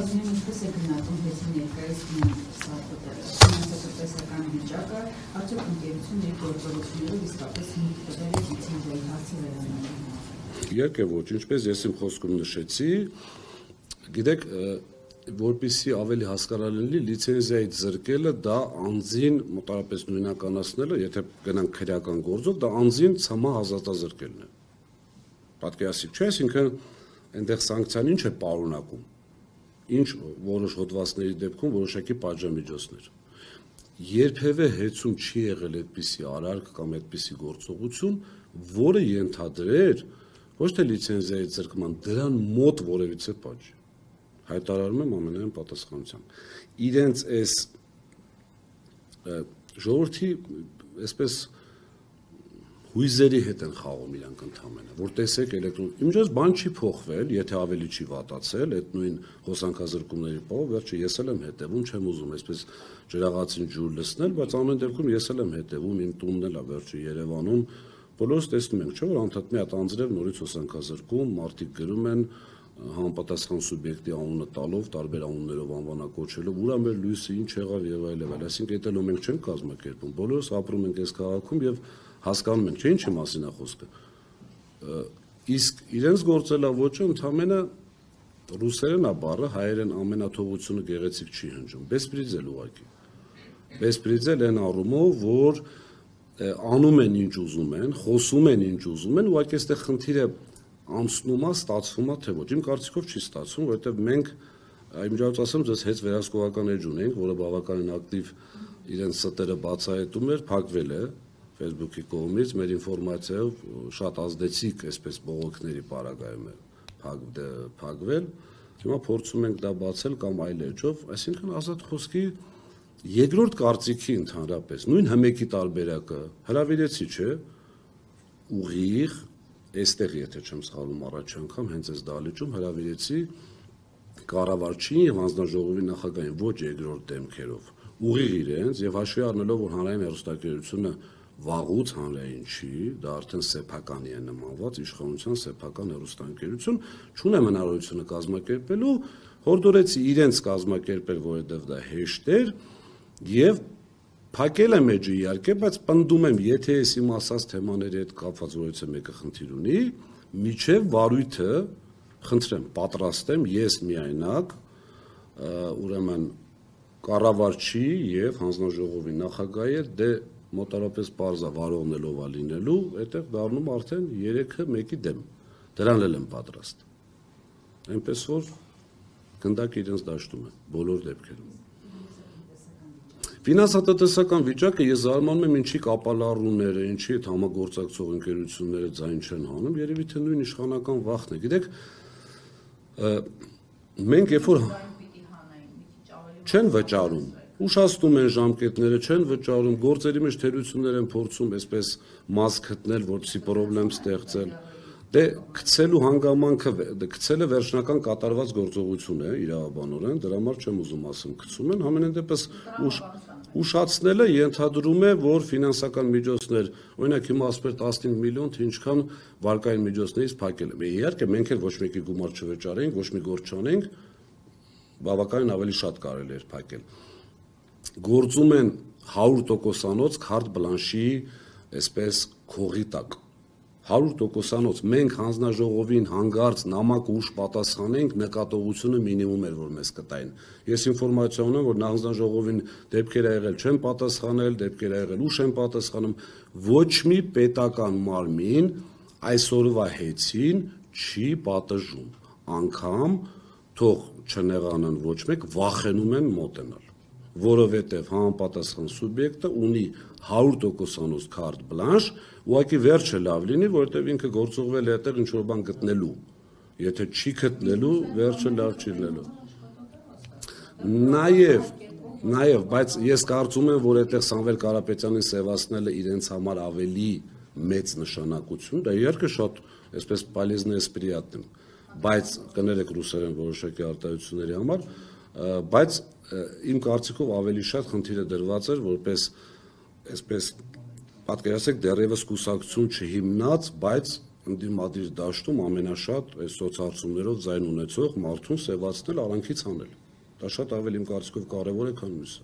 Ազգային ինչպես է գնահատում հեսի ներկայիս ֆինանսատնտեսական վիճակը, արդյոք ընկերությունների գործողություններով իսկապես հիմք տվել է լիցենզիայի հարցի վերանայման։ Իհարկե ոչ, ինչպես ես իմ խոսքում նշեցի, գիտեք, որպեսզի ավելի հասկանալի լինի, լիցենզիայի զրկելը դա անձին մոտավորապես նույնականացնելը, եթե գնանք քրեական գործով, դա անձին ցամա ազատազրկելն է։ Պատկերացիք չէ, այսինքն այնտեղ սանկցիան ինչ է պարունակում, ինչ որոշ հոդվածների դեպքում որոշակի պատժամիջոցներ։ Երբևէ հեծում չի եղել այդպիսի արարք կամ այդպիսի գործողություն, որը ենթադրեր ոչ թե լիցենզիայի զրկման, դրան մոտ որևիցե պատժ։ Հայտարարում եմ ամենայն պատասխանությամբ։ Իրենց այս ժողովրդի այսպես հույզերի հետ են խաղում իրանք ընդամենը, որ տեսեք Իմիջիայից բան չի փոխվել, եթե ավելի չի վատացել, այդ նույն հոսանքազրկումների պահով, վերջը ես էլ եմ հետևում, չեմ ուզում այսպես ջրաղացին ջուր լցնել, բայց ամեն դեպքում ես էլ եմ հետևում, իմ տունն էլ է վերջը Երևանում, բոլորս տեսնում ենք, չէ՞ որ անդադ մի հատ անձրև նորից հոսանքազրկում, մարդիկ գրում են համապատասխան սուբյեկտի անունը տալով, տարբեր անուններով անվանակոչելով, ուրա մեր լույսը ինչ եղավ եւ այլն, այսինքն դա մենք չենք կազմակերպում, բոլորս ապրում ենք այս քաղաքում եւ հասկանում ենք, չէ՞ ինչի մասին է խոսքը։ Իսկ իրենց գործելավոճը ընդամենը ռուսերեն է բառը, հայերեն ամենաթողությունը գեղեցիկ չի հնչում, բեսպրիձել ուղղակի։ Բեսպրիձել այն առումով, որ անում են ինչ ուզում են, խոսում են ինչ ուզում են, ուղղակի այստեղ խնդիրը անցնում է, ստացվում է, թե ոչ։ Իմ կարծիքով չի ստացվում, որովհետև մենք իմիջիայից ասեմ, ձեզ հետ վերահսկողական էջ ունենք, որը բավականին ակտիվ իրենց ստերը բացահայտում էր, փակվել է Facebook-ի կողմից, մեր ինֆորմացիայով շատ ազդեցիկ այսպես բողոքների պարագայում է փակվել։ Հիմա փորձում ենք դա բացել կամ այլ էջով, այսինքն ազատ խոսքի երկրորդ կարծիքի ընդհանրապես, նույն հմեկի տարբերակը հրավիրեցի, չէ, ուղիղ, այստեղ եթե չեմ սխալվում առաջ անգամ, հենց այս դահլիճում հրավիրեցի կառավարչին եւ հանձնաժողովի նախագահին, ոչ երկրորդ դեմքերով, ուղիղ իրենց եւ հաշվի առնելով, որ հանրային հեռուստատեսությունը վաղուց հանրային չի, դա արդեն սեփականի է նմանված, իշխանության սեփական հեռուստաընկերություն, չունեմ հնարավորությունը կազմակերպելու, հորդորեցի իրենց կազմակերպել, որովհետև դա հեշտ էր, եւ փակել եմ էջը իհարկե, բայց պնդում եմ, եթե ես իմ ասած թեմաների հետ կապված որևիցե մեկը խնդիր ունի, միջև վարույթը, խնդրեմ, պատրաստ եմ ես միայնակ, ուրեմն կառավարչի եւ հանձնաժողովի նախագահի հետ դե մոտավորապես պարզա վարողնելով է լինելու, այդտեղ դառնում արդեն 3-ը 1-ի դեմ։ Դրան էլ եմ պատրաստ։ Այնպես որ գնդակ իրենց դաշտում է բոլոր դեպքերում։ Ֆինանսատնտեսական վիճակը ես զարմանում եմ ինչի կապալառուները, ինչի այդ համագործակցող ընկերությունները ձայն չեն հանում, երևի թե նույն իշխանական վախն է։ Գիտեք, մենք երբ որ չեն վճարում, ուշացնում են ժամկետները, չեն վճարում, գործերի մեջ թերություններ են փորձում այսպես մաս գտնել, որպեսզի խնդրեմ ստեղծել։ Դե գցելու հանգամանքը, գցելը վերջնական կատարված գործողություն է իրավաբանորեն, դրա համար չեմ ուզում ասեմ գցում են, համենայն դեպս ուշացնելը ենթադրում է, որ ֆինանսական միջոցներ, օրինակ հիմա ասում էր 15 միլիոն, թե ինչքան վարկային միջոցներից փակել է։ Իհարկե մենք էլ ոչ մեկի գումար չվճարենք, ոչ մի գործ չանենք, բավականին ավելի շատ կարելի էր փակել։ Գործում են 100%-անոց քարտ բլանշի, այսպես քողի տակ։ 100%-անոց մենք հանձնաժողովին հանգարց նամակ ուշ պատասխանենք, նկատողությունը մինիմում էր, որ մեզ կտային։ Ես ինֆորմացիա ունեմ, որ հանձնաժողովին դեպքեր ա եղել չեն պատասխանել, դեպքեր ա եղել ուշ են պատասխանում, ոչ մի պետական մարմին այսօրվա հեծին չի պատժում, անգամ թող չնեղանան ոչ մեկ, վախենում են մոտենալ, որովհետև համապատասխան սուբյեկտը ունի 100%-անոց քարտ բլանշ, ուղղակի վերջը լավ լինի, որովհետև ինքը գործողվել է այդտեղ ինչ-որ բան գտնելու, եթե չի գտնելու, վերջը լավ չի լինելու։ Նաև, բայց ես կարծում եմ, որ այդտեղ Սամվել Կարապետյանին սևացնելը իրենց համար ավելի մեծ նշանակություն, դա իհարկե շատ այսպես полезный сприятным, բայց կներեք ռուսերեն որոշակի արտահայտությունների համար, բայց իմ կարծիքով ավելի շատ խնդիրը դրված էր, որպես այսպես պատկերացրեք դեռևս կուսակցություն չհիմնած, բայց ընդդիմադիր դաշտում ամենաշատ այս սոցհարցումներով ձայն ունեցող մարդուն սևացնել, արանքից հանել։ Դա շատ ավելի իմ կարծիքով կարևոր է, քան մյուսը։